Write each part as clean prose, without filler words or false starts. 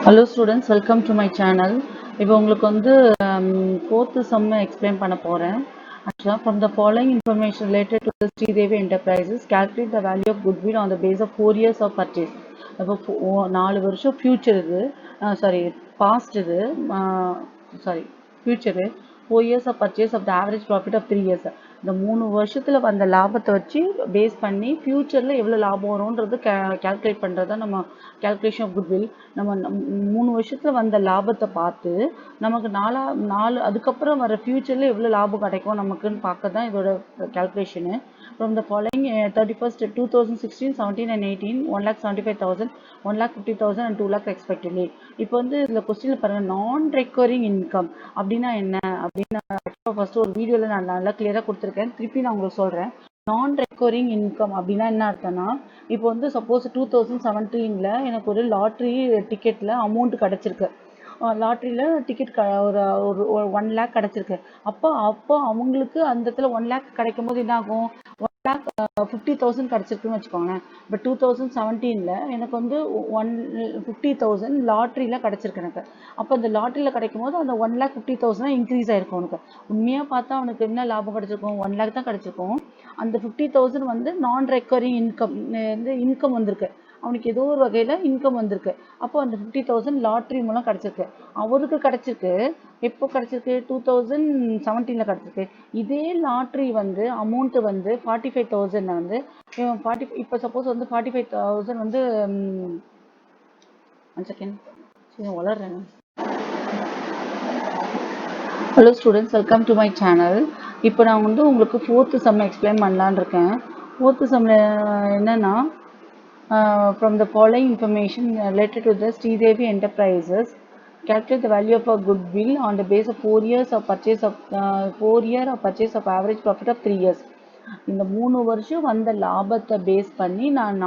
Hello students, welcome to my channel. இப்போ உங்களுக்கு வந்து fourth sum explain பண்ண போறேன். Actually, from the following information related to the Sridevi Enterprises, calculate the value of goodwill on the base of 4 years of purchase. அப்போ 4 வருஷம் future இது, past இது, future 4 years of purchase of the average profit of 3 years. இந்த 3 வருஷத்துல வந்த லாபத்தை வச்சு base பண்ணி ஃபியூச்சர்ல எவ்வளவு லாபம் வரும்ன்றது கால்குலேட் பண்றதா நம்ம calculation of goodwill. நம்ம 3 வருஷத்துல வந்த லாபத்தை பார்த்து நமக்கு நாலு அதுக்கப்புறம் வர ஃபியூச்சர்ல எவ்வளவு லாபம் கிடைக்கும் நமக்குன்னு பார்க்க தான் இதோட calculation. From the following 31st 2016, 17 and 18, 1,75,000, 1,50,000 and 2 lakh respectively. இப்போ வந்து இதுல கொஸ்டின்ல பாருங்க, நான் ரெக்கரிங் இன்கம் அப்படின்னா என்ன அப்படின்னு ஃபர்ஸ்ட் ஒரு வீடியோல நான் நல்லா கிளியரா கொடுத்துருக்கேன். திருப்பி நான் உங்களுக்கு சொல்றேன். நான் ரெக்கரிங் இன்கம் அப்படின்னா என்ன அர்த்தம்னா, இப்போ வந்து சப்போஸ் 2017ல எனக்கு ஒரு லாட்ரி டிக்கெட்ல அமௌண்ட் கிடைச்சிருக்கு. லாட்ரியில டிக்கெட் ஒரு 1 lakh கிடைச்சிருக்கு. அப்போ அவங்களுக்கு அந்த இடத்துல 1 lakh கிடைக்கும் போது என்ன ஆகும், 50,000 கிடைச்சிருக்குன்னு வச்சுக்கோங்களேன். இப்போ 2017ல எனக்கு வந்து 50,000 லாட்ரியில கிடைச்சிருக்கு எனக்கு. அப்போ அந்த லாட்ரியில கிடைக்கும் போது அந்த 1,50,000 இன்க்ரீஸ் ஆயிருக்கும் அவனுக்கு. உண்மையா பார்த்தா அவனுக்கு என்ன லாபம் கிடைச்சிருக்கும், 1 lakh தான் கிடைச்சிருக்கும். அந்த 50,000 வந்து நான் ரெக்கரிங் இன்கம் வந்திருக்கு. அவனுக்கு ஏதோ ஒரு வகையில இன்கம் வந்திருக்கு. அப்போ அந்த 50,000 லாட்ரி மூலம் கிடைச்சிருக்கு. அவருக்கு கிடைச்சிருக்கு. எப்போ கிடைச்சிருக்கு, 2017ல கிடைச்சிருக்கு. இதே லாட்ரி வந்து அமௌண்ட் வந்து 45,000 வந்து இப்போ சப்போஸ் வந்து 45,000 வந்து ஒன் செகண்ட் வளர்றேன். Hello students, welcome to my channel. இப்போ நான் வந்து உங்களுக்கு ஃபோர்த்து சம் எக்ஸ்பிளைன் பண்ணலான்னு இருக்கேன். ஃபோர்த்து சம்மில் என்னன்னா, from the following information related to the Sridevi Enterprises, calculate the value of a goodwill on the base of 4 years of purchase of 4 year of purchase of average profit of 3 years. இந்த 3 வருஷம் வந்த லாபத்தை base பண்ணி நான்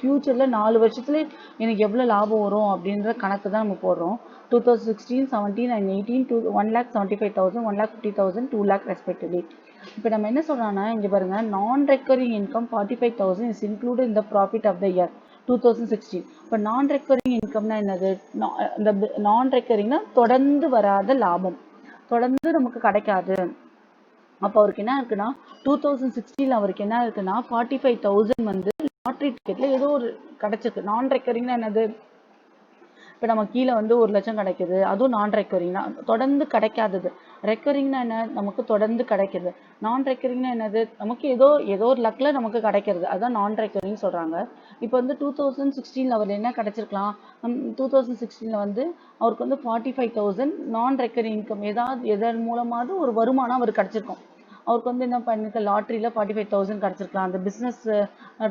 ஃபியூச்சர்ல 4 வருஷத்துல எனக்கு எவ்வளவு லாபம் வரும் அப்படின்ற கணக்கு தான் நம்ம போடுறோம். 2016, 17 and 18 to 1,75,000, 1,50,000, 2 lakh respectively. இப்போ நம்ம என்ன சொல்றோம்னா, இங்க பாருங்க, non recurring income 45,000 is included in the profit of the year 2016. இப்போ நான் ரெக்கரிங் இன்கம்னா என்னது, இந்த நான் ரெக்கரிங்னா தொடர்ந்து வராத லாபம், தொடர்ந்து நமக்கு கிடைக்காது. அப்போ அவருக்கு என்ன இருக்குன்னா, 2016 அவருக்கு என்ன இருக்குன்னா 45,000 வந்து லாட்ரி டிக்கெட்ல ஏதோ ஒரு கிடைச்சிருக்கு. நான் ரெக்கரிங்னா என்னது, இப்போ நம்ம கீழே வந்து 1 லட்சம் கிடைக்குது, அதுவும் நான் ரெக்கரிங்னா தொடர்ந்து கிடைக்காதது. ரெக்கரிங்னா என்ன, நமக்கு தொடர்ந்து கிடைக்கிறது. நான் ரெக்கரிங்னா என்னது, நமக்கு ஏதோ ஒரு லக்ல நமக்கு கிடைக்கிறது, அதான் நான் ரெக்கரிங் சொல்றாங்க. இப்போ வந்து 2016ல அவர் என்ன கிடைச்சிருக்கலாம், 2016ல வந்து அவருக்கு வந்து 45,000 நான் ரெக்கரிங் இன்கம், எதன் மூலமாவது ஒரு வருமானம் அவருக்கு கிடைச்சிருக்கும். அவருக்கு வந்து என்ன பண்ணிருக்க, லாட்ரியில 45,000 கிடைச்சிருக்கலாம். அந்த பிசினஸ்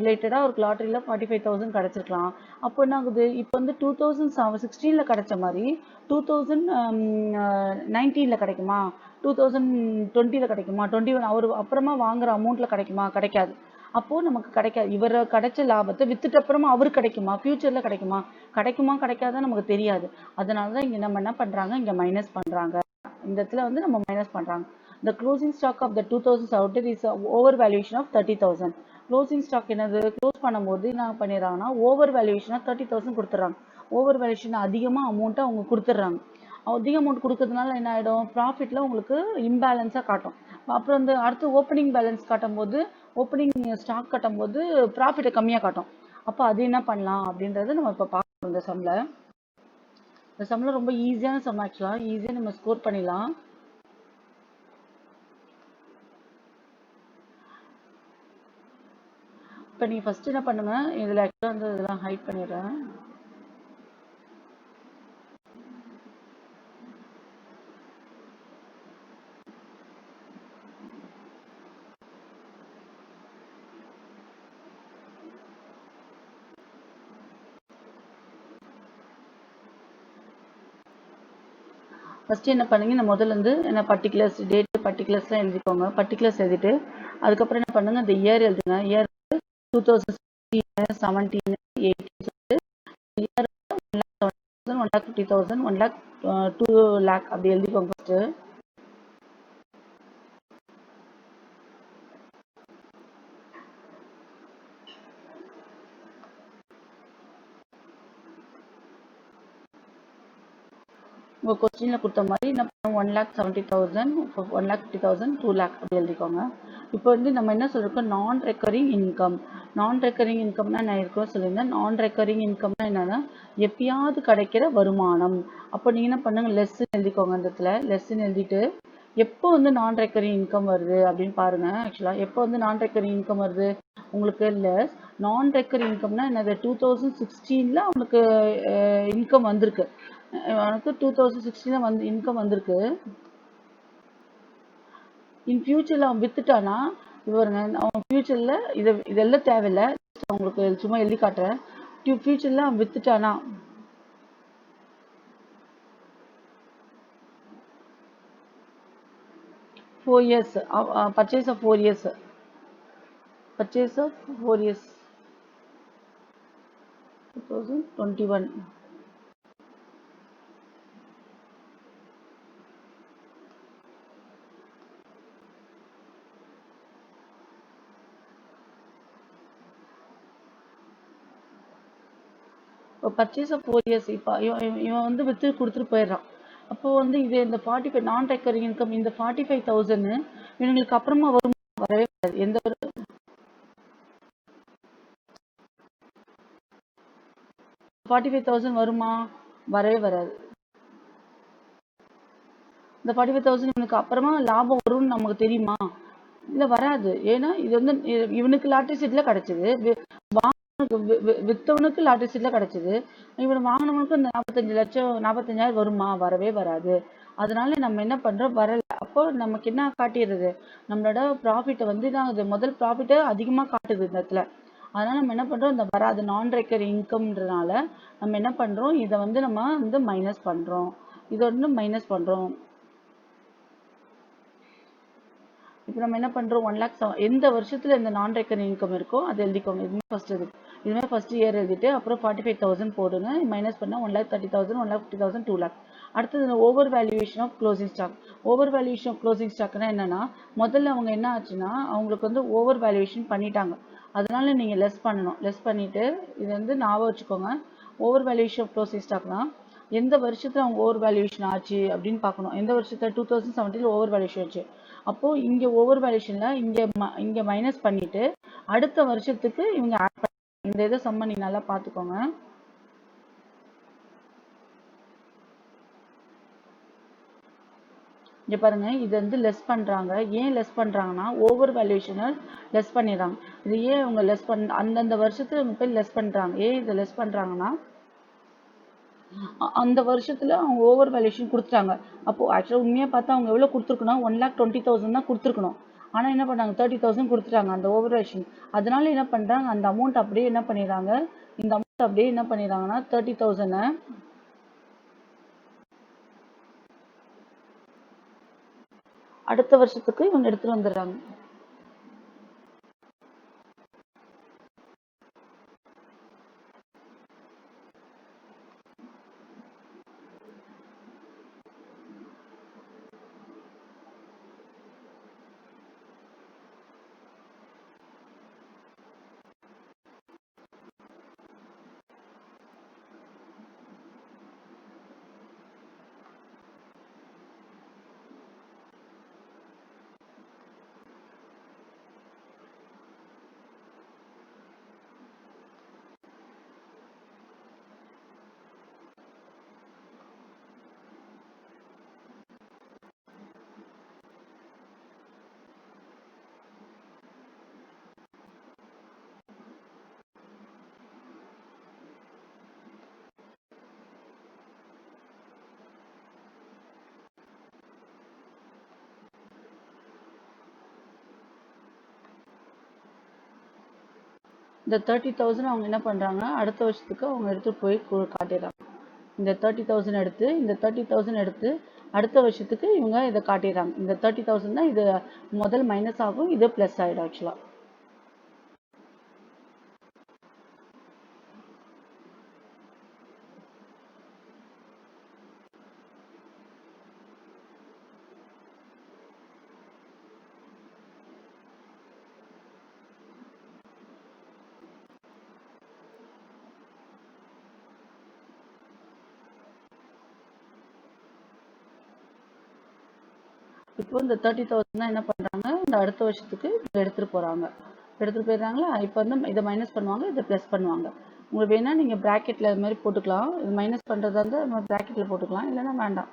ரிலேட்டடா அவருக்கு லாட்ரியில 45,000 கிடைச்சிருக்கலாம். அப்போ என்ன ஆகுது, இப்போ வந்து 2016ல கிடைச்ச மாதிரி 2019ல கிடைக்குமா, 2020ல கிடைக்குமா, 21 அவர் அப்புறமா வாங்குற அமௌண்ட்ல கிடைக்குமா, கிடைக்காது. அப்போ நமக்கு கிடைக்காது. இவர் கிடைச்ச லாபத்தை வித்துட்டு அப்புறமா அவருக்கு கிடைக்குமா, ஃபியூச்சர்ல கிடைக்குமா கிடைக்காதான் நமக்கு தெரியாது. அதனாலதான் இங்க நம்ம என்ன பண்றாங்க, இங்க மைனஸ் பண்றாங்க. இந்த இடத்துல வந்து நம்ம மைனஸ் பண்றாங்க. The closing stock of the 2017 is over valuation of 30,000. Closing stock என்னது, க்ளோஸ் பண்ணும்போது என்ன பண்ணிடுறாங்கன்னா ஓவர் வேல்யூவேஷனாக 30,000 கொடுத்துட்றாங்க. ஓவர் வேல்யூவேஷன் அதிகமாக அமௌண்ட்டை அவங்க கொடுத்துட்றாங்க. அதிக அமௌண்ட் கொடுக்கறதுனால என்ன ஆகிடும், ப்ராஃபிட்டில் உங்களுக்கு இம்பேலன்ஸாக காட்டும். அப்புறம் வந்து அடுத்து ஓப்பனிங் பேலன்ஸ் காட்டும் போது, ஓப்பனிங் ஸ்டாக் காட்டும் போது ப்ராஃபிட்டை கம்மியாக காட்டும். அப்போ அது என்ன பண்ணலாம் அப்படின்றது நம்ம இப்போ பார்க்கணும். இந்த சம்மில் ரொம்ப ஈஸியான சம், ஆக்சுவலாக ஈஸியாக நம்ம ஸ்கோர் பண்ணிடலாம். இப்போ நீங்கள் ஃபர்ஸ்ட் என்ன பண்ணுங்க, இதில் ஆக்சுவலாக வந்து இதெல்லாம் ஹைட் பண்ணிடுறேன். ஃபர்ஸ்ட் என்ன பண்ணுங்க, இந்த முதல்ல இருந்து என்ன பர்டிகுலர்ஸ், டேட் பர்டிகுலர்ஸ்லாம் எழுதிக்கோங்க. பர்டிகுலர்ஸ் எழுதிட்டு அதுக்கப்புறம் என்ன பண்ணுங்க, இந்த இயர் எழுதுங்க. இயர் 2016, 17, 18 இயர் 1,50,000, 1 lakh, 2 lakh அப்படி எழுதிக்கோங்க ஃபர்ஸ்ட். உங்கள் கொஸ்டினில் கொடுத்த மாதிரி என்ன பண்ணுவோம், 1,70,000, 1,50,000, 2,00,000 அப்படி எழுதிக்கோங்க. இப்போ வந்து நம்ம என்ன சொல்லியிருக்கோம், நான் ரெக்கரிங் இன்கம். நான் ரெக்கரிங் இன்கம்னா நான் இருக்கோம் சொல்லியிருந்தேன். நான் ரெக்கரிங் இன்கம்னா என்னன்னா எப்பயாவது கிடைக்கிற வருமானம். அப்போ நீங்கள் என்ன பண்ணுங்க, லெஸ்ன்னு எழுதிக்கோங்க. அந்த இடத்துல லெஸ்ன்னு எழுதிட்டு எப்போ வந்து நான் ரெக்கரிங் இன்கம் வருது அப்படின்னு பாருங்க. ஆக்சுவலாக எப்போ வந்து நான் ரெக்கரிங் இன்கம் வருது உங்களுக்கு, லெஸ் நான் ரெக்கரிங் இன்கம்னா என்னது, 2016 அவனுக்கு இன்கம் வந்திருக்கு. அவனுக்கு 2016 வந்து இன்கம் வந்திருக்கு. இன் ஃபியூச்சரில் அவன் வித்துட்டானா, இவருங்க அவன் ஃபியூச்சரில் இதெல்லாம் தேவையில்லை, அவங்களுக்கு சும்மா எழுதி காட்டுறேன். ஃபியூச்சரில் அவன் வித்துட்டானா, four years purchase of 4 years, purchase of 4 years, 2021. இப்போ பர்ச்சேஸ் ஆஃப் 4 years, இப்போ இவன் வந்து வித்து கொடுத்துட்டு போயிடுறான். அப்போ வந்து இது இந்த 45 நான் ரெக்கரிங் இன்கம், இந்த 45,000 இவங்களுக்கு அப்புறமா வரும், வரவே வராது. எந்த ஒரு 45,000 வருமா, வரவே வராது. இந்த 45,000 இவனுக்கு அப்புறமா லாபம் வரும்னு நமக்கு தெரியுமா, இல்லை வராது. ஏன்னா இது வந்து இவனுக்கு லாட்டரி சீட்ல கிடைச்சது, வித்தவனுக்கு லாட்டரி சீட்ல கிடைச்சது, இவன் வாங்கினவனுக்கு இந்த 45 லட்சம் 45,000 வருமா, வரவே வராது. அதனால நம்ம என்ன பண்றோம், வரல. அப்போ நமக்கு என்ன காட்டிடுறது, நம்மளோட ப்ராஃபிட்டை வந்து நான் முதல் ப்ராஃபிட்டை அதிகமா காட்டுது இந்த இடத்துல. அதனால நம்ம என்ன பண்றோம், இந்த வராது நான் ரெக்கர் இன்கம்ன்றனால நம்ம என்ன பண்றோம், இதை வந்து நம்ம வந்து மைனஸ் பண்றோம். இதை வந்து மைனஸ் பண்றோம். இப்போ நம்ம என்ன பண்ணுறோம், 1,00,000 எந்த வருஷத்தில் இந்த நான் ரெக்கரிங் இன்கம் இருக்கோ அதை எழுதிக்கோங்க. இதுமாதிரி ஃபர்ஸ்ட் இயர் எழுதிட்டு அப்புறம் 45,000 போடுங்க. மைனஸ் பண்ணால் 1,30,000, 1,50,000, 2,00,000. அடுத்தது over valuation of closing stock. Over valuation of closing ஸ்டாக்னா என்னன்னா, முதல்ல அவங்க என்ன ஆச்சுன்னா அவங்களுக்கு வந்து ஓவர் வேல்யூவேஷன் பண்ணிட்டாங்க. அதனால நீங்கள் லெஸ் பண்ணணும். லெஸ் பண்ணிவிட்டு இது வந்து ஞாபகம் வச்சுக்கோங்க. ஓவர் வேல்யூவேஷன் ஆஃப் க்ளோசிங் ஸ்டாக்னா எந்த வருஷத்துல அவங்க ஓவர் வேல்யூவேஷன் ஆச்சு அப்படின்னு பார்க்கணும். எந்த வருஷத்துல 2017 ஓவர் வேல்யூவேஷன் ஆச்சு. அப்போ இங்க ஓவர் வேல்யூஷன்ல இங்க மைனஸ் பண்ணிட்டு அடுத்த வருஷத்துக்கு இவங்க ஆட் பண்ணி, இந்த இதை சம்ம நீங்க நல்லா பாத்துக்கோங்க. இங்க பாருங்க, இது வந்து லெஸ் பண்றாங்க. ஏன் லெஸ் பண்றாங்கன்னா ஓவர் வேல்யூஷனை லெஸ் பண்ணிடுறாங்க. இது ஏன் அவங்க லெஸ் அந்தந்த வருஷத்துல இவங்க போய் லெஸ் பண்றாங்க. ஏன் இதை லெஸ் பண்றாங்கன்னா அந்த வருஷத்துல அவங்க ஓவர் வேல்யூஷன் கொடுத்துட்டாங்க. அப்போ ஆக்சுவலாக உண்மையா பார்த்தா அவங்க எவ்வளவு கொடுத்துருக்கணும், 1,20,000 தான் கொடுத்துருக்கணும். ஆனா என்ன பண்ணாங்க, 30,000 கொடுத்துட்டாங்க அந்த ஓவர் வேல்யூஷன். அதனால என்ன பண்றாங்க, அந்த அமௌண்ட் அப்படியே என்ன பண்ணிடுறாங்க, இந்த அமௌண்ட் அப்படியே என்ன பண்ணிடுறாங்கன்னா 30,000 அடுத்த வருஷத்துக்கு இவங்க எடுத்துட்டு வந்துடுறாங்க. இந்த 30,000 அவங்க என்ன பண்றாங்க, அடுத்த வருஷத்துக்கு அவங்க எடுத்து போய் காட்டிடுறாங்க. இந்த 30,000 எடுத்து அடுத்த வருஷத்துக்கு இவங்க இதை காட்டிடுறாங்க. இந்த 30,000 தான் இது முதல் மைனஸ் ஆகும், இது பிளஸ் ஆயிடும் ஆக்சுவலா. இப்போ இந்த 30,000 தான் என்ன பண்ணுறாங்க, இந்த அடுத்த வருஷத்துக்கு எடுத்துகிட்டு போயிடுறாங்களா. இப்போ வந்து இதை மைனஸ் பண்ணுவாங்க, இதை ப்ளஸ் பண்ணுவாங்க. உங்களுக்கு வேணால் நீங்கள் ப்ராக்கெட்டில் இது மாதிரி போட்டுக்கலாம். இது மைனஸ் பண்ணுறதா இருந்தால் நம்ம ப்ராக்கெட்டில் போட்டுக்கலாம், இல்லைன்னா வேண்டாம்,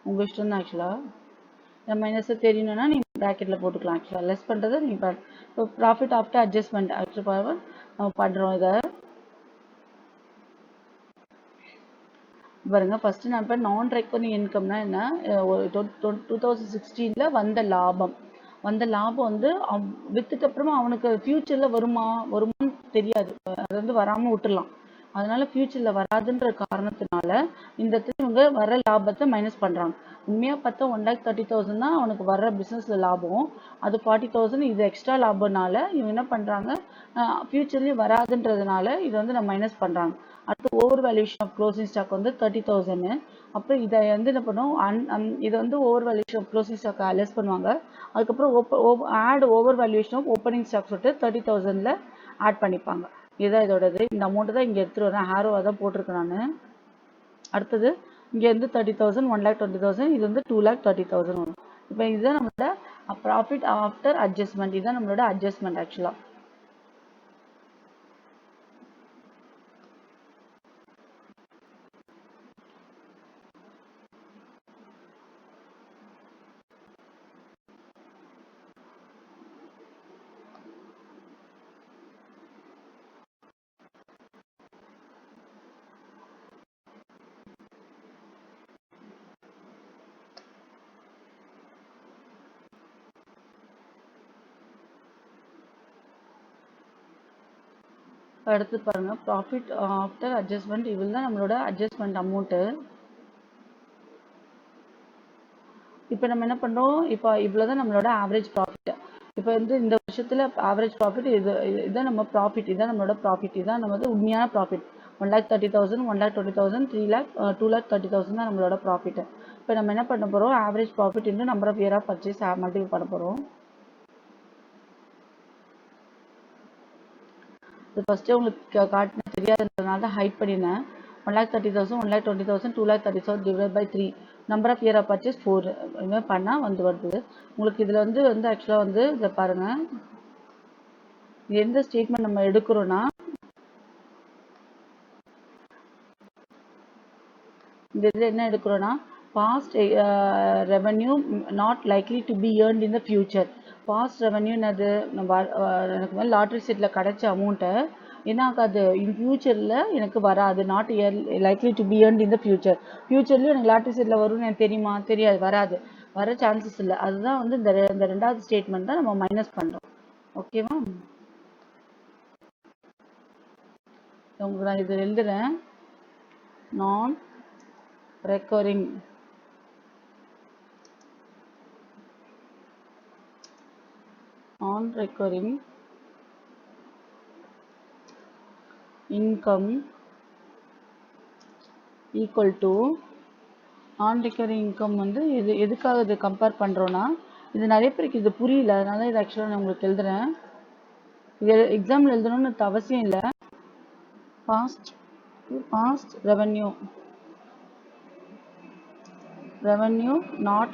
உங்கள் இஷ்டம் தான். ஆக்சுவலாக மைனஸை தெரியணும்னா நீங்கள் ப்ராக்கெட்டில் போட்டுக்கலாம். ஆக்சுவலாக லெஸ் பண்ணுறதை நீங்கள் இப்போ ப்ராஃபிட் ஆஃப்டர் அட்ஜஸ்ட்மெண்ட் ஆக்சுவலாக நம்ம பண்ணுறோம். இதை பாருங்க, ஃபர்ஸ்ட் நான் இப்போ நான் ரெக்கரிங் இன்கம்னா என்ன, 2016 வந்த லாபம் வந்து வித்துட்டு அப்புறமா அவனுக்கு ஃபியூச்சர்ல வருமானு தெரியாது, அது வந்து வராமல் விட்டுடலாம். அதனால ஃபியூச்சர்ல வராதுன்ற காரணத்தினால இந்த இடத்துல இவங்க வர லாபத்தை மைனஸ் பண்றாங்க. உண்மையா பார்த்தா 1,30,000 தான் அவனுக்கு வர்ற பிசினஸ்ல லாபம். அது 40,000 இது எக்ஸ்ட்ரா லாபம்னால இவங்க என்ன பண்றாங்க, ஃபியூச்சர்லயும் வராதுன்றதுனால இதை வந்து நம்ம மைனஸ் பண்றாங்க. அடுத்து over valuation of closing stock வந்து 30,000. அப்புறம் இதை வந்து என்ன பண்ணுவோம், இதை வந்து over valuation of closing stock less பண்ணுவாங்க. அதுக்கப்புறம் add over valuation of opening stock சொல்லிட்டு 30,000ல ஆட் பண்ணிப்பாங்க. இதுதான் இதோடது. இந்த அமௌண்ட் தான் இங்கே எடுத்துகிட்டு வரேன், ஹேரோவாக தான் போட்டிருக்கேன் நான். அடுத்தது இங்கே வந்து 30,000, 1,20,000, இது வந்து 2,30,000 வரும். இப்போ இதுதான் நம்மளோட ப்ராஃபிட் ஆஃப்டர் அட்ஜஸ்ட்மெண்ட். இதுதான் நம்மளோட அட்ஜஸ்ட்மெண்ட் ஆக்சுவலாக. அடுத்து பாருங்க, ப்ராஃபிட் ஆஃப்டர் அட்ஜஸ்ட்மெண்ட். இவ்வளோ தான் நம்மளோட அட்ஜஸ்ட்மெண்ட் அமௌண்ட்டு. இப்போ நம்ம என்ன பண்ணுறோம், இப்போ இவ்வளோ தான் நம்மளோட ஆவரேஜ் ப்ராஃபிட். இப்போ வந்து இந்த வருஷத்தில் ஆவரேஜ் ப்ராஃபிட் இதுதான் நம்ம ப்ராஃபிட், இதுதான் நம்மளோட ப்ராஃபிட், இதுதான் நம்ம வந்து உண்மையான ப்ராஃபிட். 1,30,000, 1,20,000, 3,00,000, 2,30,000 தான் நம்மளோட ப்ராஃபிட். இப்போ நம்ம என்ன பண்ண போகிறோம், average profit into number of year of purchase multiple பண்ண போகிறோம். இது ஃபஸ்ட்டே உங்களுக்கு காட்டின தெரியாதுன்றதுனால தான் ஹைட் பண்ணினேன். 1,30,000, 1,20,000, 2,30,000 divide by 3, number of year of purchase 4. இதுமாதிரி பண்ணால் வருது. உங்களுக்கு இதில் வந்து ஆக்சுவலாக வந்து இதை பாருங்கள், எந்த ஸ்டேட்மெண்ட் நம்ம எடுக்கிறோன்னா, இந்த இதில் என்ன எடுக்கிறோன்னா, past revenue not likely to be earned in the future. Past revenue என்னது, நம்ம எனக்கு வந்து லாட்ரி சீட்டில் கிடைச்ச அமௌண்ட்டை என்ன ஆகாது, இன் ஃபியூச்சரில் எனக்கு வராது. Not likely to be earned in the future. ஃபியூச்சர்லேயும் எனக்கு லாட்ரி சீட்டில் வரும்னு எனக்கு தெரியுமா, தெரியாது, வராது, வர சான்சஸ் இல்லை. அதுதான் வந்து இந்த ரெண்டாவது ஸ்டேட்மெண்ட் தான் நம்ம மைனஸ் பண்ணுறோம். ஓகேவா, உங்களுக்கு நான் இது எழுதுகிறேன். நான் recurring income equal to non-recurring income. வந்து இது எதுக்காக இது கம்பேர் பண்ணுறோன்னா, இது நிறைய பேருக்கு இது புரியல, அதனால இது ஆக்சுவலாக நான் உங்களுக்கு எழுதுகிறேன். இது எக்ஸாம்பிள் எழுதணும்னு அவசியம் இல்லை. Past revenue not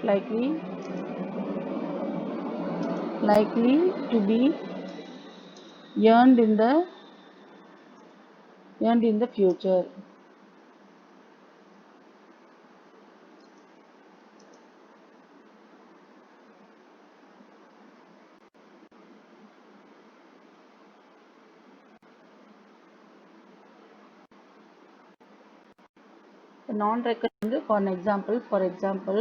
likely to be earned in the future. non-recurring, for example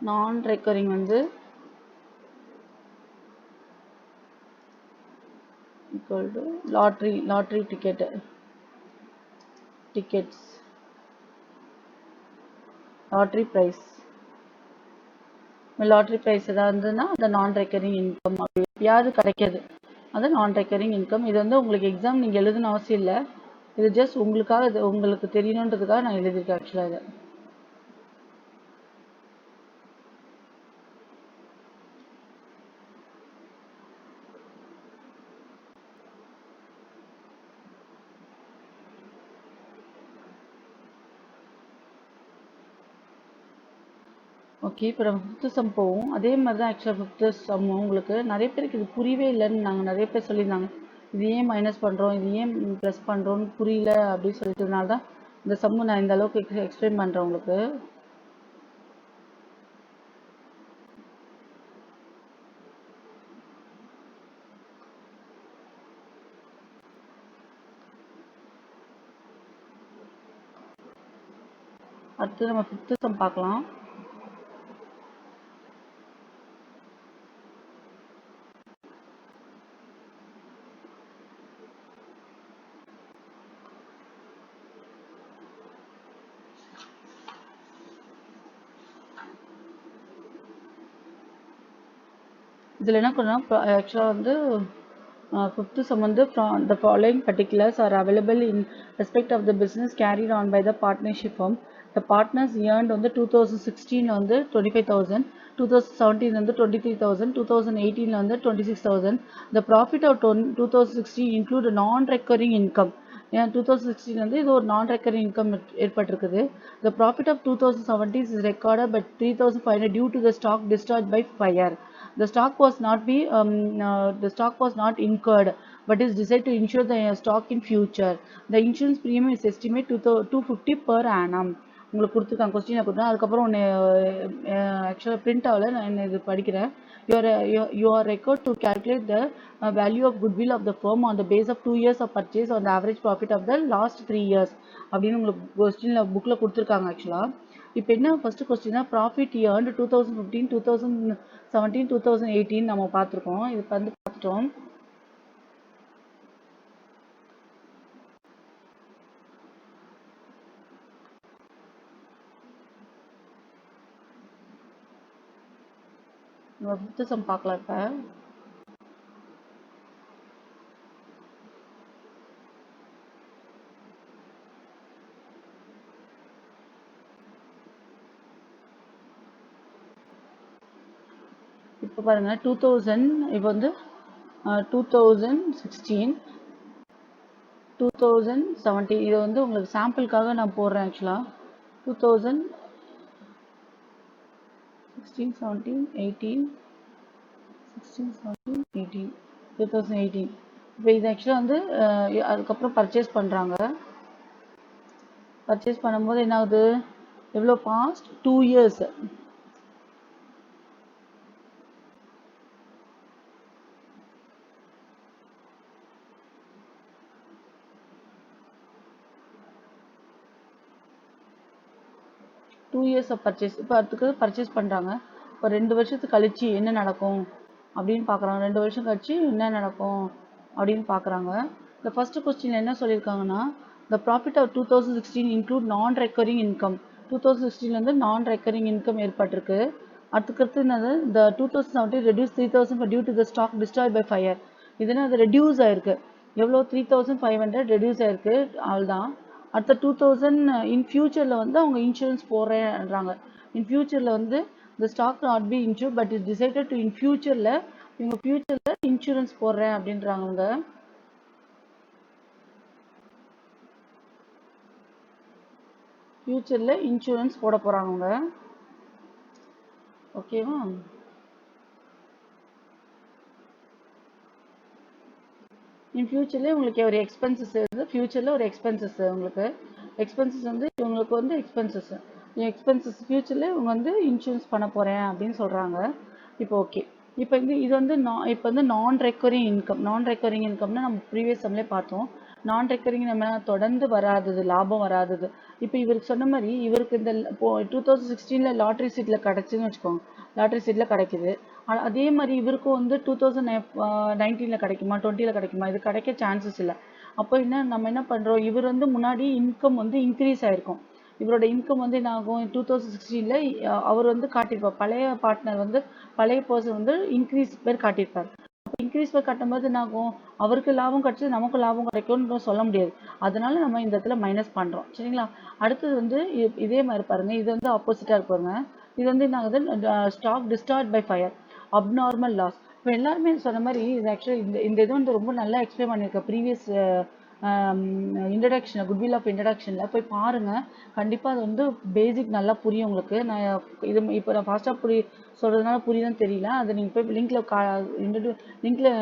non-recurring வந்து equal to lottery tickets, lottery price. Lottery prize ஏதாவது இருந்ததுன்னா அந்த நான் ரெக்கரிங் இன்கம் அப்படி எப்பயாவது கிடைக்கிது, அது நான் ரெக்கரிங் இன்கம். இது வந்து உங்களுக்கு எக்ஸாம் நீங்கள் எழுதணும் அவசியம் இல்லை, இது ஜஸ்ட் உங்களுக்காக, இது உங்களுக்கு தெரியணுன்றதுக்காக நான் எழுதியிருக்கேன் ஆக்சுவலாக. இதை ஓகே, இப்போ நம்ம ஃபிஃப்த்து சம் போவோம். அதே மாதிரி தான் ஆக்சுவலாக ஃபிஃப்த்து சம் உங்களுக்கு நிறைய பேருக்கு இது புரியவே இல்லைன்னு நிறைய பேர் சொல்லியிருந்தாங்க. இது ஏன் மைனஸ் பண்ணுறோம், இது ஏன் ப்ளஸ் பண்ணுறோன்னு புரியல அப்படின்னு சொல்லிட்டதுனால தான் இந்த சம்மு நான் இந்த அளவுக்கு எக்ஸ்பிளைன் பண்ணுறேன் உங்களுக்கு. அடுத்து நம்ம ஃபிஃப்த்து சம் பார்க்கலாம். இதில் என்ன பண்ணலாம், ஆக்சுவலாக வந்து ஃபிஃப்த்து சம் வந்து the following particulars are available in respect of the business carried on by the partnership firm. The partners earned வந்து 2016 வந்து 25,000, 2017 வந்து 23,000, 2018 வந்து 26,000. The profit of 2016 include non-recurring income. 2016 வந்து இது ஒரு non-recurring income ஏற்பட்டிருக்குது. The profit of 2017 is recorded by 3,500 due to the stock discharged by fire. The stock was not incurred, but is decided to insure the stock in future. The insurance premium is estimated to 250 per annum. உங்களுக்கு கொடுத்துருக்காங்க, கொஸ்டினை கொடுத்தா அதுக்கப்புறம் ஒன்று ஆக்சுவலாக print ஆகல, நான் இது படிக்கிறேன். You are required to calculate the value of goodwill of the firm on the base of 2 years of purchase on the average profit of the last 3 years அப்படின்னு உங்களுக்கு கொஸ்டினில் புக்கில் கொடுத்துருக்காங்க. ஆக்சுவலாக இப்போ என்ன ஃபர்ஸ்ட் கொஸ்டினா ப்ராஃபிட் இயர்ன்டு 2015, 2017, 2018 நம்ம பார்த்துருக்கோம். இது வந்து பார்த்துட்டோம். நம்ம ஃபிஃப்த் சம் பார்க்கலாம். இப்போ பாருங்க 2000, இப்போ வந்து 2016, 2017 இது வந்து உங்களுக்கு சாம்பிளுக்காக நான் போடுறேன். ஆக்சுவலாக 2016, 17, 18, 16, 17, 18, 2018. இப்போ இது ஆக்சுவலாக வந்து அதுக்கப்புறம் பர்ச்சேஸ் பண்ணுறாங்க. பர்ச்சேஸ் பண்ணும்போது என்ன ஆகுது, எவ்வளோ பாஸ்ட் 2 இயர்ஸ். பர்ச்சேஸ். இப்போ அதுக்கு பர்ச்சேஸ் பண்ணுறாங்க. இப்போ 2 வருஷத்துக்கு கழிச்சு என்ன நடக்கும் அப்படின்னு பார்க்குறாங்க. 2 வருஷம் கழிச்சு என்ன நடக்கும் அப்படின்னு பார்க்குறாங்க. இந்த ஃபர்ஸ்ட் கொஸ்டின் என்ன சொல்லியிருக்காங்கன்னா, the profit of 2016 include non-recurring income. 2016 வந்து non-recurring income ஏற்பட்டிருக்கு. அதுக்கடுத்து என்னது, the 2017 reduced 3,000 due to the stock destroyed by fire. இதுனா அது ரெடியூஸ் ஆயிருக்கு. எவ்வளோ 3,500 ரெடியூஸ் ஆயிருக்கு, அவ்வளோதான். அடுத்த 2000 இன் ஃபியூச்சரில் வந்து அவங்க இன்சூரன்ஸ் போடுறேன்றாங்க. இன் ஃபியூச்சரில் வந்து the stock not be insured but is decided to in ஃபியூச்சரில் இவங்க ஃபியூச்சரில் இன்சூரன்ஸ் போடுறேன் அப்படின்றாங்க. அவங்க ஃபியூச்சரில் இன்சூரன்ஸ் போட போகிறாங்க அவங்க. ஓகேவா? இன் ஃபியூச்சரில் உங்களுக்கு ஒரு எக்ஸ்பென்சஸ் இருக்குது. ஃபியூச்சரில் ஒரு எக்ஸ்பென்சஸ் உங்களுக்கு எக்ஸ்பென்சஸ் வந்து இவங்களுக்கு வந்து எக்ஸ்பென்சஸ் ஃபியூச்சரில் இவங்க வந்து இன்சூரன்ஸ் பண்ண போகிறேன் அப்படின்னு சொல்கிறாங்க. இப்போ ஓகே, இப்போ இது வந்து இப்போ வந்து நான் ரெக்கரிங் இன்கம்னா நம்ம ப்ரீவியஸ் சம்லேயே பார்த்தோம். நான் ரெக்கரிங் நம்ம தொடர்ந்து வராதது, லாபம் வராதது. இப்போ இவருக்கு சொன்ன மாதிரி இவருக்கு இந்த 2016 லாட்ரி சீட்டில் கிடச்சுன்னு வச்சுக்கோங்க, லாட்ரி சீட்டில் கிடைக்குது. அதே மாதிரி இவருக்கும் வந்து 2019 கிடைக்குமா, 20 கிடைக்குமா, இது கிடைக்க சான்சஸ் இல்லை. அப்போ நம்ம என்ன பண்ணுறோம், இவர் வந்து முன்னாடி இன்கம் வந்து இன்க்ரீஸ் ஆயிருக்கும். இவரோட இன்கம் வந்து என்ன ஆகும், 2016 அவர் வந்து காட்டியிருப்பார், பழைய பார்ட்னர் வந்து பழைய பர்சன் வந்து இன்க்ரீஸ் பேர் காட்டியிருப்பார். இன்க்ரீஸ் பேர் காட்டும்போது என்ன ஆகும், அவருக்கு லாபம் கிடைச்சி நமக்கு லாபம் கிடைக்கும்னு சொல்ல முடியாது. அதனால நம்ம இந்த இடத்துல மைனஸ் பண்ணுறோம். சரிங்களா? அடுத்தது வந்து இதே மாதிரி பாருங்க, இது வந்து ஆப்போசிட்டாக இருப்பாங்க. இது வந்து என்ன ஆகுது, stock destroyed by fire, abnormal loss. இப்போ எல்லாருமே சொன்ன மாதிரி இது ஆக்சுவலி இந்த இது வந்து ரொம்ப நல்லா எக்ஸ்பிளைன் பண்ணியிருக்கேன் ப்ரீவியஸ் இன்ட்ரடக்ஷன் குட்வில் ஆஃப் இன்ட்ரடக்ஷனில் போய் பாருங்கள். கண்டிப்பாக அது வந்து பேசிக் நல்லா புரியும் உங்களுக்கு. நான் இது இப்போ நான் ஃபாஸ்ட்டாக சொல்கிறதுனால புரியுதான்னு தெரியல. அதை நீங்கள் போய் லிங்க்கில்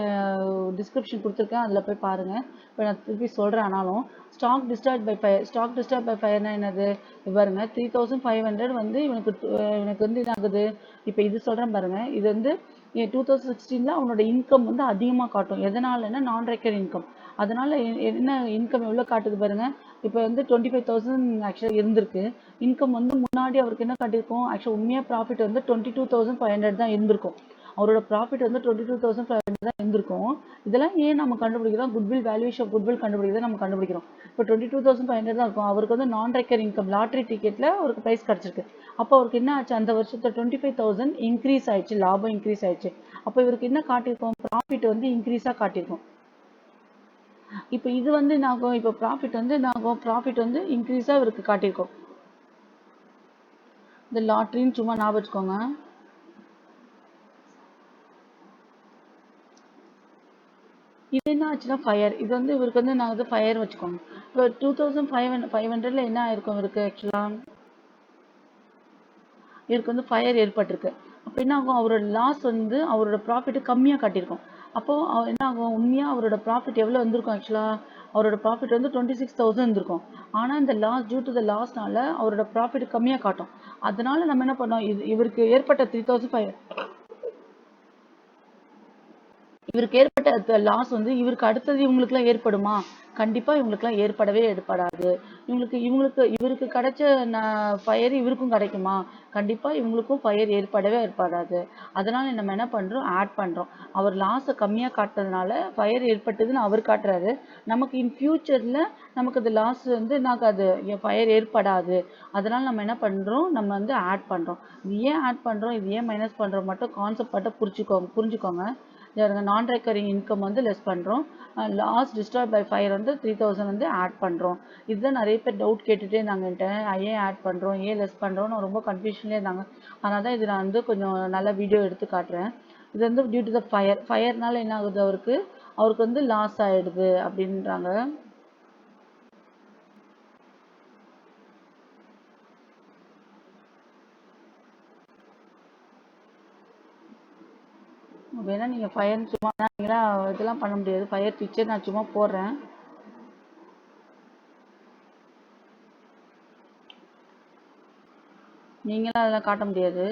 டிஸ்கிரிப்ஷன் கொடுத்துருக்கேன், அதில் போய் பாருங்கள். இப்போ நான் திருப்பி சொல்கிறேன். ஆனாலும் ஸ்டாக் டிஸ்டார்ப் பை ஃபயர்னா என்னது? பாருங்க 3500 வந்து இவனுக்கு வந்து இதாகுது. இப்போ இது சொல்கிறேன் பாருங்கள். இது வந்து 2016 அவனோட இன்கம் வந்து அதிகமாக காட்டும். எதனாலன்னா நான் ரெக்கர் இன்கம். அதனால என்ன இன்கம் எவ்வளோ காட்டுது பாருங்க. இப்போ வந்து 25,000 ஆக்சுவலாக இருந்திருக்கு. இன்கம் வந்து முன்னாடி அவருக்கு என்ன காட்டியிருக்கும்? ஆக்சுவலாக உண்மையாக ப்ராஃபிட் வந்து 22,500 தான் இருந்திருக்கும். அவரோட ப்ராஃபிட் வந்து 22,500 தான் இருந்திருக்கும். இதெல்லாம் ஏன் நம்ம கண்டுபிடிக்கிறோம்? குட்வில் வேல்யூஷன் ஆஃப் குட்வில் கண்டுபிடிக்கிறத நம்ம கண்டுபிடிக்கிறோம். இப்போ 22,500 தான் இருக்கும். அவருக்கு வந்து நான் ரெக்கர் இன்கம் லாட்ரி டிக்கெட்டில் அவருக்கு ப்ரைஸ் கிடச்சிருக்கு. அப்போ அவருக்கு என்ன ஆச்சு? அந்த வருஷத்துல 25,000 இன்க்ரீஸ் ஆயிடுச்சு, லாபம் இன்க்ரீஸ் ஆயிடுச்சு. அப்போ இவருக்கு என்ன காட்டியிருக்கும்? ப்ராஃபிட் வந்து இன்க்ரீஸாக காட்டியிருக்கும். இப்போ இது வந்து நாங்கள் இப்போ ப்ராஃபிட் வந்து இன்க்ரீஸாக இவருக்கு காட்டியிருக்கோம். இந்த லாட்ரின்னு சும்மா ஞாபகம் வச்சுக்கோங்க. இது என்ன ஆச்சுன்னா ஃபயர். இது வந்து இவருக்கு வந்து நான் வந்து ஃபயர் வச்சுக்கோங்க. இப்போ 2,500 என்ன ஆயிருக்கும் இவருக்கு? ஆக்சுவலாக இவருக்கு வந்து ஃபயர் ஏற்பட்டிருக்கு. அப்போ என்ன ஆகும்? அவரோட லாஸ் வந்து அவரோட ப்ராஃபிட் கம்மியாக காட்டியிருக்கும். அப்போது என்ன ஆகும்? உண்மையாக அவரோட ப்ராஃபிட் எவ்வளோ வந்திருக்கும்? ஆக்சுவலாக அவரோட ப்ராஃபிட் வந்து 26,000 இருந்திருக்கும். ஆனால் இந்த டியூ டு த லாஸ்னால அவரோட ப்ராஃபிட் கம்மியாக காட்டும். அதனால நம்ம என்ன பண்ணோம்? இவருக்கு ஏற்பட்ட 3,500 இவருக்கு ஏற்பட்ட லாஸ் வந்து இவருக்கு அடுத்தது இவங்களுக்குலாம் ஏற்படுமா? கண்டிப்பா இவங்களுக்குலாம் ஏற்படவே ஏற்படாது. இவருக்கு கிடைச்ச ஃபயர் இவருக்கும் கிடைக்குமா? கண்டிப்பா இவங்களுக்கும் ஃபயர் ஏற்படவே ஏற்படாது. அதனால நம்ம என்ன பண்றோம்? ஆட் பண்றோம். அவர் லாஸை கம்மியா காட்டுறதுனால ஃபயர் ஏற்பட்டதுன்னு அவர் காட்டுறாரு. நமக்கு இன் ஃபியூச்சர்ல நமக்கு அது லாஸ் வந்து அது ஃபயர் ஏற்படாது. அதனால நம்ம என்ன பண்றோம்? நம்ம வந்து ஆட் பண்றோம். இது ஏன் ஆட் பண்றோம்? இது ஏன் மைனஸ் பண்றோம்? மட்டும் கான்செப்ட் மட்டும் புரிஞ்சுக்கோங்க. நான் ரெக்கரிங் இன்கம் வந்து லெஸ் பண்ணுறோம். லாஸ் டிஸ்ட்ராய் பை ஃபயர் வந்து 3,000 வந்து ஆட் பண்ணுறோம். இதுதான் நிறைய பேர் டவுட் கேட்டுகிட்டே இருந்தாங்க என்கிட்ட. ஏன் ஆட் பண்ணுறோம், ஏன் லெஸ் பண்ணுறோன்னு ரொம்ப கன்ஃபியூஷன்லேயே இருந்தாங்க. அதனால தான் இது நான் வந்து கொஞ்சம் நல்ல வீடியோ எடுத்து காட்டுறேன். இது வந்து டியூ டு த ஃபயர்னால என்ன ஆகுது? அவருக்கு வந்து லாஸ் ஆகிடுது அப்படின்றாங்க. வேணா நீங்கள் ஃபயர் சும்மா இதெல்லாம் பண்ண முடியாது. ஃபயர் பிக்சர் நான் சும்மா போடுறேன். நீங்களாம் அதெல்லாம் காட்ட முடியாது.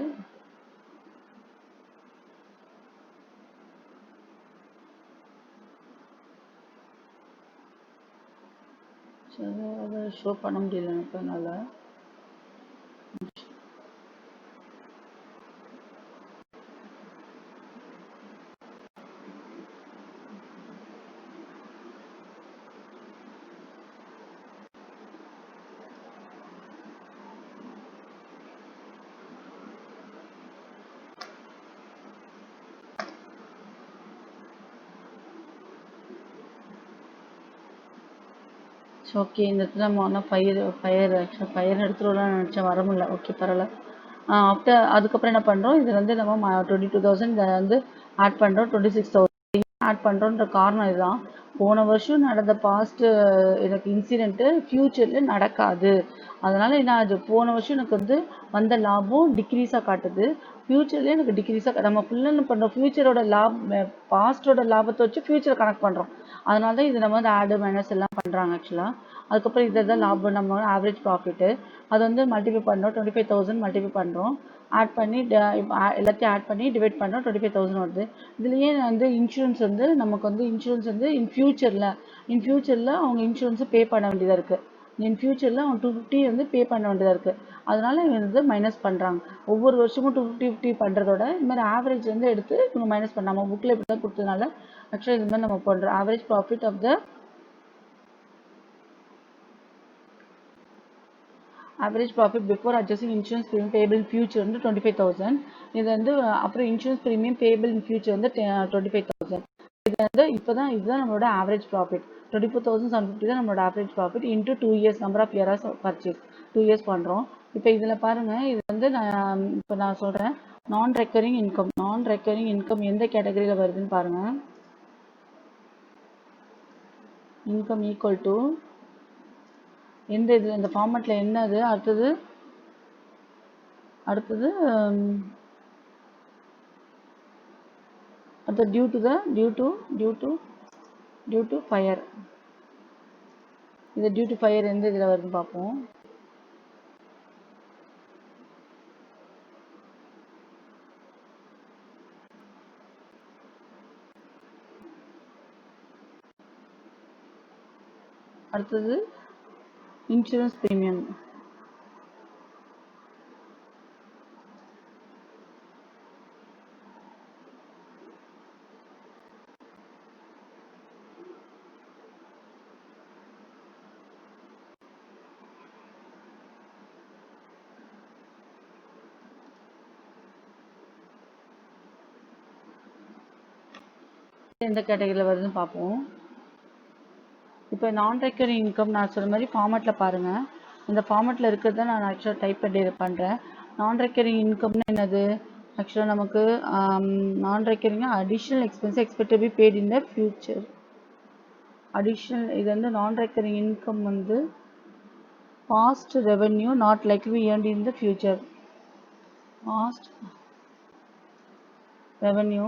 சரி, அதை ஷோ பண்ண முடியல எனக்கு. அதனால ஓகே. இந்த இடத்துல நம்ம ஆனால் ஃபயர் எடுத்துடலாம்னு நினச்சேன், வர முடியல. ஓகே, பரவாயில்ல. அதுக்கப்புறம் என்ன பண்ணுறோம்? இது வந்து நம்ம 22,000 இதை வந்து ஆட் பண்ணுறோம். 26,000 ஆட் பண்ணுறோன்ற காரணம் இதுதான். போன வருஷம் நடந்த எனக்கு இன்சிடென்ட்டு ஃப்யூச்சரில் நடக்காது. அதனால் என்ன ஆகுது? போன வருஷம் எனக்கு வந்து வந்த லாபம் டிக்ரீஸாக காட்டுது. ஃப்யூச்சர்லேயே எனக்கு டிக்ரீஸாக நம்ம ஃபுல்லாக பண்ணுறோம். ஃப்யூச்சரோட பாஸ்டோட லாபத்தை வச்சு ஃப்யூச்சரை கனெக்ட் பண்ணுறோம். அதனால தான் இது நம்ம வந்து ஆடு மைனஸ் எல்லாம் பண்ணுறாங்க ஆக்சுவலாக. அதுக்கப்புறம் இதை தான் லாபம், நம்ம ஆவரேஜ் ப்ராஃபிட்டு. அதை வந்து மல்டிப்ளை பண்ணுறோம். 25,000 மல்டிப்ளை பண்ணுறோம். ஆட் பண்ணி எல்லாத்தையும் ஆட் பண்ணி டிவைட் பண்ணுறோம். 25,000 வருது. இதுலேயே வந்து இன்சூரன்ஸ் வந்து நமக்கு வந்து இன் ஃபியூச்சரில் அவங்க இன்சூரன்ஸை பே பண்ண வேண்டியதாக இருக்குது. இன் ஃபியூச்சரில் அவங்க 250 வந்து பே பண்ண வேண்டியதாக இருக்குது. அதனால வந்து மைனஸ் பண்ணுறாங்க. ஒவ்வொரு வருஷமும் 250 பண்ணுறதோட இந்த மாதிரி ஆவரேஜ் வந்து எடுத்து இவங்க மைனஸ் பண்ணாமல் புக்கில் இப்படி தான் கொடுத்ததுனால ஆக்சுவலாக இது மாதிரி நம்ம பண்ணுறோம். Average profit of the average profit before adjusting insurance premium payable in future வந்து 25,000. இது வந்து அப்புறம் insurance premium payable in future வந்து 25,000. இது வந்து இதுதான் நம்மளோட ஆவரேஜ் ப்ராஃபிட். 24,750 தான் நம்மளோட average profit into 2 years number of years purchase 2 years பண்ணுறோம். இப்போ இதில் பாருங்கள், இது வந்து நான் சொல்கிறேன். நான் ரெக்கரிங் இன்கம் எந்த கேட்டகரியில் வருதுன்னு பாருங்கள். இன்கம் ஈக்குவல் டு எந்த இதில் இந்த ஃபார்மேட்டில் என்னது அடுத்தது அடுத்தது டியூ டு ஃபயர். இது டியூ டு ஃபயர் எந்த இதில் வருதுன்னு பார்ப்போம். அடுத்தது இன்சூரன்ஸ் ப்ரீமியம். எந்த கேட்டகரியில் வருதுன்னு பார்ப்போம். இப்போ நான் ரெக்கரிங் இன்கம் நான் சொன்ன மாதிரி ஃபார்மேட்டில் பாருங்கள். இந்த ஃபார்மேட்டில் இருக்கிறத நான் ஆக்சுவலாக டைப் பண்ணி பண்ணுறேன். நான் ரெக்கரிங் இன்கம்னு என்னது? ஆக்சுவலாக நமக்கு non recurring additional expense expect be paid in the future. Additional இது வந்து நான் ரெக்கரிங் இன்கம் வந்து past revenue not likely be earned in the future. Past revenue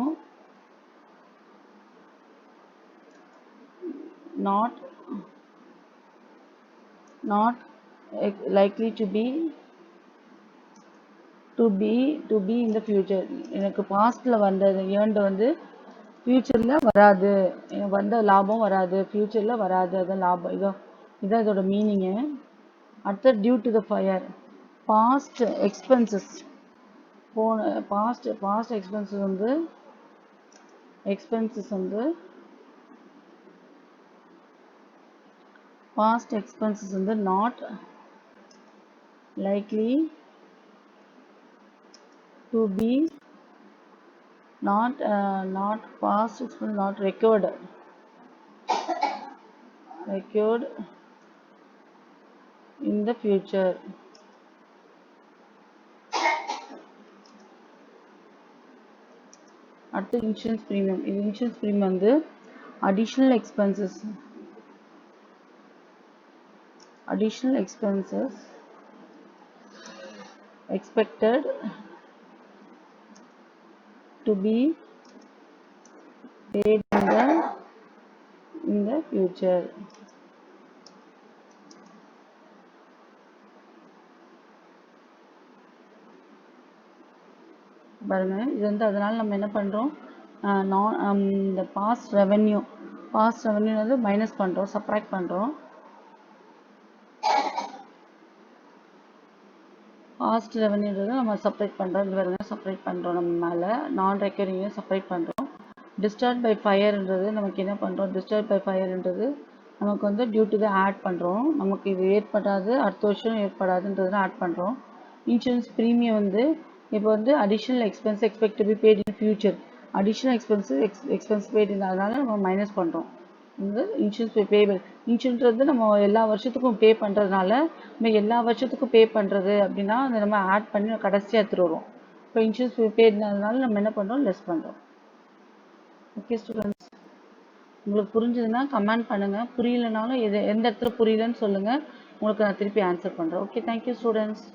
not likely to be in the future. எனக்கு பாஸ்ட்ல வந்தது earned வந்து ஃபியூச்சர்ல வராது, வந்த லாபம் வராது, ஃபியூச்சர்ல வராது, அதான் லாபம். இதான் இதோட மீனிங்கு. அடுத்த due to the fire past expenses. Past expenses வந்து past expenses வந்து not likely to be not past expense not recorded in the future. அடுத்து இன்சூரன்ஸ் ப்ரீமியம். இது இன்சூரன்ஸ் ப்ரீமியம் வந்து additional expenses expected to be paid in the future. பாருங்க, இது வந்து அதனால நம்ம என்ன பண்ணுறோம், இந்த பாஸ்ட் ரெவென்யூ வந்து மைனஸ் பண்ணுறோம், சப்ராக்ட் பண்ணுறோம். பாஸ்ட் ரெவென்யூன்றதை நம்ம செப்பரேட் பண்ணுறோம். இது பாருங்க, செப்பரேட் பண்ணுறோம். நம்ம மேலே நான் ரெக்கரிங்கை செப்பரேட் பண்ணுறோம். டிஸ்சார்ஜ் பை ஃபயர்ன்றது நமக்கு என்ன பண்ணுறோம், டிஸ்சார்ஜ் பை ஃபயர்ன்றது நமக்கு வந்து டியூ டு த ஆட் பண்ணுறோம். நமக்கு இது ஏற்படாது, அடுத்த வருஷம் ஏற்படாதுன்றதுலாம் ஆட் பண்ணுறோம். இன்சூரன்ஸ் ப்ரீமியம் வந்து இப்போ வந்து additional expense expect to be paid in future. Additional expense paid அதனால நம்ம மைனஸ் பண்ணுறோம். வந்து இன்சூரன்ஸ் பேபிள். இன்சூரன்ஸ் வந்து நம்ம எல்லா வருஷத்துக்கும் பே பண்ணுறதுனால நம்ம எல்லா வருஷத்துக்கும் பே பண்ணுறது அப்படின்னா அதை நம்ம ஆட் பண்ணி கடைசியாக எடுத்துகிட்டு வருவோம். இப்போ இன்சூரன்ஸ் பேட்னால நம்ம என்ன பண்ணுறோம், லெஸ் பண்ணுறோம். ஓகே ஸ்டூடெண்ட்ஸ், உங்களுக்கு புரிஞ்சதுன்னா கமெண்ட் பண்ணுங்கள். புரியலனாலும் எந்த இடத்துல புரியலன்னு சொல்லுங்கள், உங்களுக்கு நான் திருப்பி ஆன்சர் பண்ணுறேன். Okay, thank you students.